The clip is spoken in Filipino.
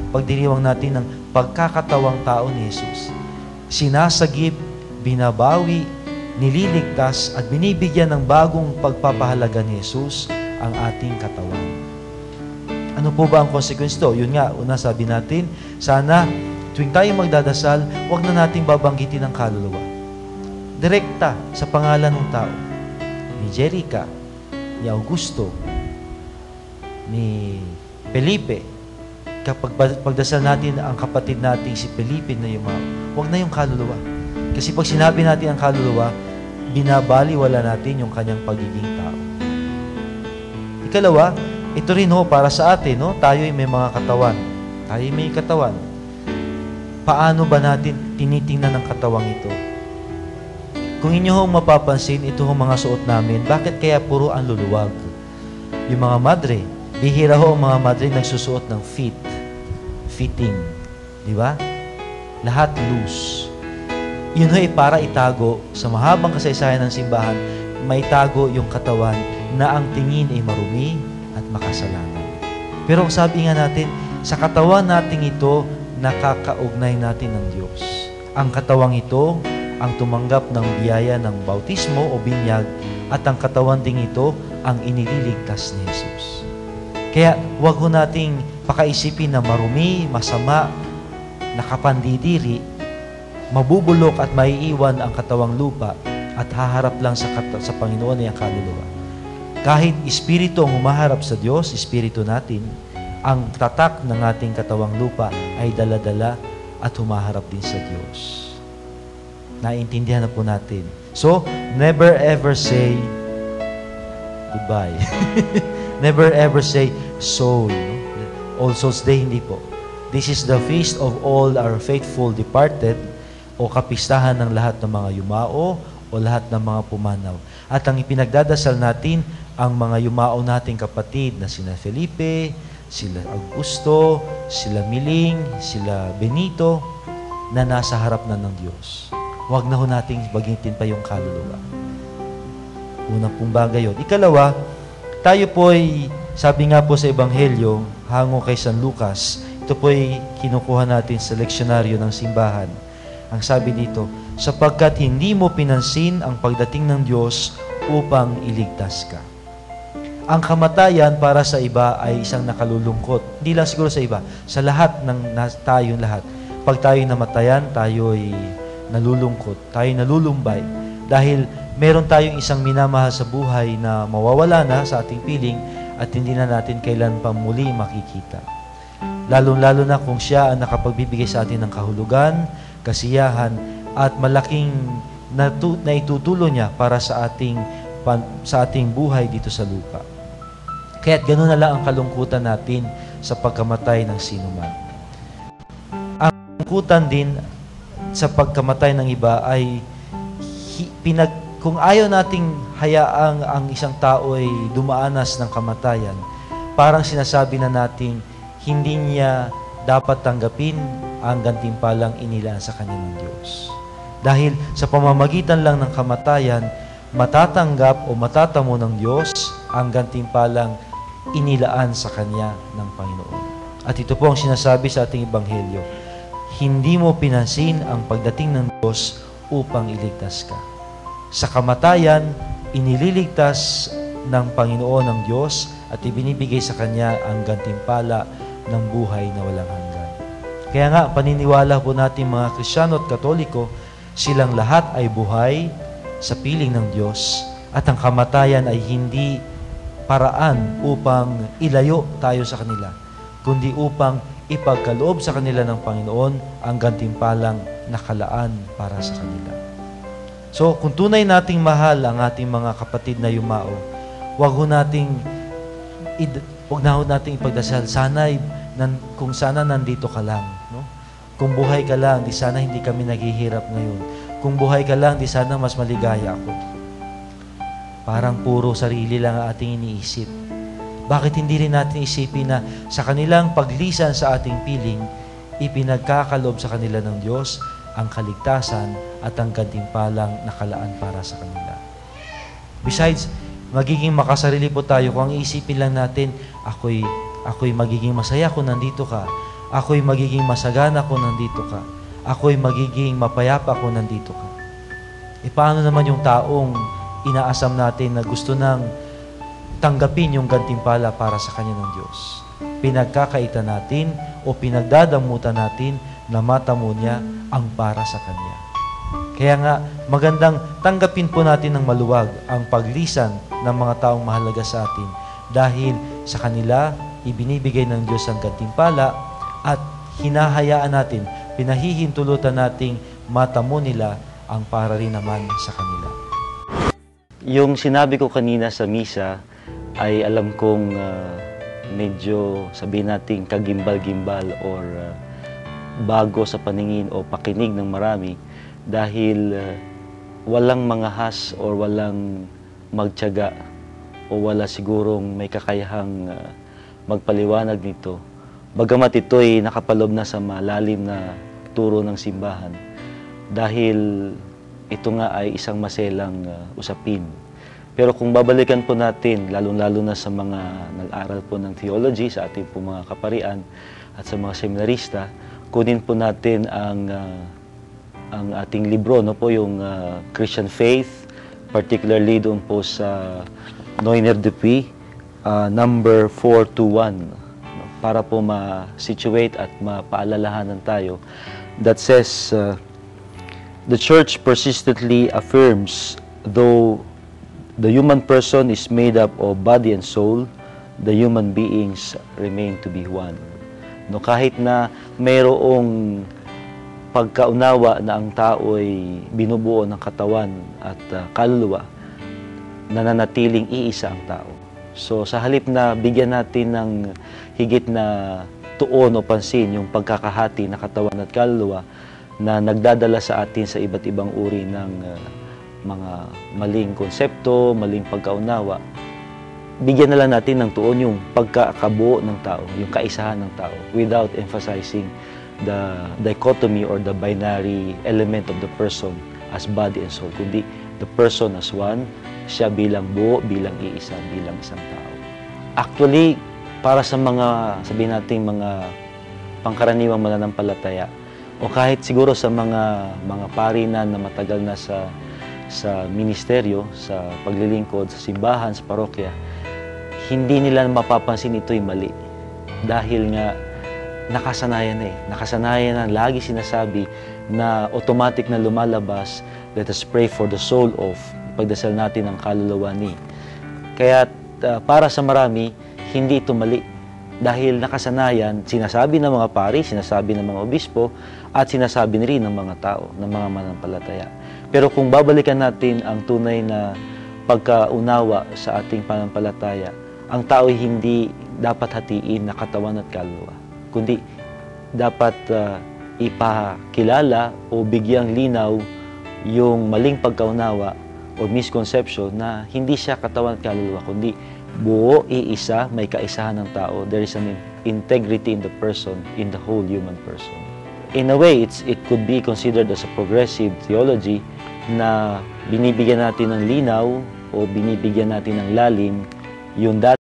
pagdiriwang natin ng pagkakatawang tao ni Jesus. Sinasagip, binabawi, nililigtas, at binibigyan ng bagong pagpapahalaga ni Jesus ang ating katawan. Ano po ba ang consequence to? Yun nga, una sabi natin, sana tuwing tayo magdadasal, huwag na nating babanggitin ang kaluluwa. Direkta sa pangalan ng tao. Ni Jerica, ni Augusto, ni Felipe. Kapag pagdasal natin ang kapatid nating si Felipe na Yumao, huwag na yung kaluluwa. Kasi pag sinabi natin ang kaluluwa, binabaliwala natin yung kanyang pagiging tao. Ikalawa, ito rin para sa atin, tayo ay may mga katawan. Tayo ay may katawan. Paano ba natin tinitingnan ang katawang ito? Kung inyo mapapansin, ito mga suot namin, bakit kaya puro ang luluwag? Yung mga madre, bihira ang mga madre nagsusuot ng fitting. Di ba? Lahat loose. Yun ay para itago sa mahabang kasaysayan ng simbahan, may tago yung katawan na ang tingin ay marumi at makasalanan. Pero sabi nga natin, sa katawan nating ito, nakakaugnay natin ng Diyos. Ang katawang ito, ang tumanggap ng biyaya ng bautismo o binyag, at ang katawan ding ito, ang inililigtas ni Jesus. Kaya huwag ho nating pakaisipin na marumi, masama, nakapandidiri, mabubulok at maiiwan ang katawang lupa at haharap lang sa Panginoon ay ang kaluluwa. Kahit espiritu ang humaharap sa Diyos, espiritu natin, ang tatak ng ating katawang lupa ay dala-dala at humaharap din sa Diyos. Naiintindihan na po natin. So, never ever say goodbye. Never ever say soul. All Souls Day, hindi po. This is the feast of all our faithful departed, o kapistahan ng lahat ng mga yumao o lahat ng mga pumanaw. At ang ipinagdadasal natin, ang mga yumao nating kapatid na sina Felipe, sila Augusto, sila Miling, sila Benito, na nasa harap na ng Diyos. Huwag na ho nating bagitin pa yung kaluluwa. Unang pong bagay yun. Ikalawa, tayo po'y, sabi nga po sa Ebanghelyo, hango kay San Lucas, ito po'y kinukuha natin sa leksyonaryo ng simbahan. Ang sabi dito, sapagkat hindi mo pinansin ang pagdating ng Diyos upang iligtas ka. Ang kamatayan para sa iba ay isang nakalulungkot. Hindi lang siguro sa iba, sa lahat ng tayong lahat. Pag tayo namatayan, tayo ay nalulungkot, tayo nalulumbay. Dahil meron tayong isang minamahal sa buhay na mawawala na sa ating piling at hindi na natin kailan pa muli makikita. Lalo-lalo na kung siya ang nakapagbibigay sa atin ng kahulugan, kasiyahan, at malaking naitutulo niya para sa ating buhay dito sa lupa. Kaya't gano'n na lang ang kalungkutan natin sa pagkamatay ng sinuman. Ang kalungkutan din sa pagkamatay ng iba ay kung ayaw nating hayaang ang isang tao ay dumaanas ng kamatayan, parang sinasabi na natin hindi niya dapat tanggapin ang gantimpalang inilaan sa kanya ng Diyos. Dahil sa pamamagitan lang ng kamatayan, matatanggap o matatamo ng Diyos ang gantimpalang inilaan sa kanya ng Panginoon. At ito po ang sinasabi sa ating Ebanghelyo, hindi mo pinansin ang pagdating ng Diyos upang iligtas ka. Sa kamatayan, inililigtas ng Panginoon ng Diyos at ibinibigay sa Kanya ang gantimpala ng buhay na walang hanggan. Kaya nga, paniniwala po natin mga Kristiyano at Katoliko, silang lahat ay buhay sa piling ng Diyos at ang kamatayan ay hindi paraan upang ilayo tayo sa kanila, kundi upang ipagkaloob sa kanila ng Panginoon ang gantimpalang nakalaan para sa kanila. So, kung tunay nating mahal ang ating mga kapatid na yumao, huwag nating ipagdasal, kung sana nandito ka lang. No? Kung buhay ka lang, di sana hindi kami naghihirap ngayon. Kung buhay ka lang, di sana mas maligaya ako. Parang puro sarili lang ang ating iniisip. Bakit hindi rin natin isipin na sa kanilang paglisan sa ating piling, ipinagkakaloob sa kanila ng Diyos ang kaligtasan at ang gantimpalang nakalaan para sa kanila. Besides, magiging makasarili po tayo kung ang isipin lang natin, ako'y magiging masaya kung nandito ka Ako'y magiging masagana kung nandito ka. Ako'y magiging mapayapa kung nandito ka. E paano naman yung taong inaasam natin na gusto nang tanggapin yung gantimpala para sa kanya ng Diyos? Pinagkakaitan natin o pinagdadamutan natin na matamo niya ang para sa Kanya. Kaya nga, magandang tanggapin po natin ng maluwag ang paglisan ng mga taong mahalaga sa atin dahil sa kanila, ibinibigay ng Diyos ang gantimpala at hinahayaan natin, pinahihintulutan nating matamo nila ang para rin naman sa kanila. Yung sinabi ko kanina sa misa ay alam kong medyo sabihin natin kagimbal-gimbal or bago sa paningin o pakinig ng marami dahil walang mangahas or walang magtiyaga o wala sigurong may kakayahang magpaliwanag nito. Bagamat ito'y nakapalob na sa malalim na turo ng simbahan dahil ito nga ay isang maselang usapin. Pero kung babalikan po natin, lalo-lalo na sa mga nag-aral po ng theology, sa ating po mga kaparian at sa mga seminarista, kunin po natin ang ating libro, no po, yung Christian Faith, particularly doon po sa Neuner Dupuy, number 421, para po ma-situate at mapaalalahanan tayo. That says, the Church persistently affirms, though the human person is made up of body and soul, the human beings remain to be one. No, kahit na mayroong pagkaunawa na ang tao ay binubuo ng katawan at kaluluwa, nananatiling iisa ang tao. So sa halip na bigyan natin ng higit na tuon o pansin yung pagkakahati na katawan at kaluluwa na nagdadala sa atin sa iba't ibang uri ng mga maling konsepto, maling pagkaunawa, bigyan na lang natin ng tuon yung pagkakabuo ng tao, yung kaisahan ng tao, without emphasizing the dichotomy or the binary element of the person as body and soul, kundi the person as one, siya bilang buo, bilang iisa, bilang isang tao. Actually, para sa mga, sabihin natin, mga pangkaraniwang mananampalataya, o kahit siguro sa mga pari na matagal na sa ministeryo, sa paglilingkod, sa simbahan, sa parokya, hindi nila mapapansin ito'y mali. Dahil nga, nakasanayan Nakasanayan na lagi sinasabi na automatic na lumalabas, let us pray for the soul of, pagdasal natin ang kaluluwa ni. Kaya para sa marami, hindi ito mali. Dahil nakasanayan, sinasabi ng mga pari, sinasabi ng mga obispo, at sinasabi rin ng mga tao, ng mga mananampalataya. Pero kung babalikan natin ang tunay na pagkaunawa sa ating pananampalataya, ang tao ay hindi dapat hatiin na katawan at kaluluwa, kundi dapat ipakilala o bigyang linaw yung maling pagkaunawa o misconception na hindi siya katawan at kaluluwa, kundi buo, iisa, may kaisahan ng tao. There is an integrity in the person, in the whole human person. In a way, it could be considered as a progressive theology na binibigyan natin ng linaw o binibigyan natin ng lalim yung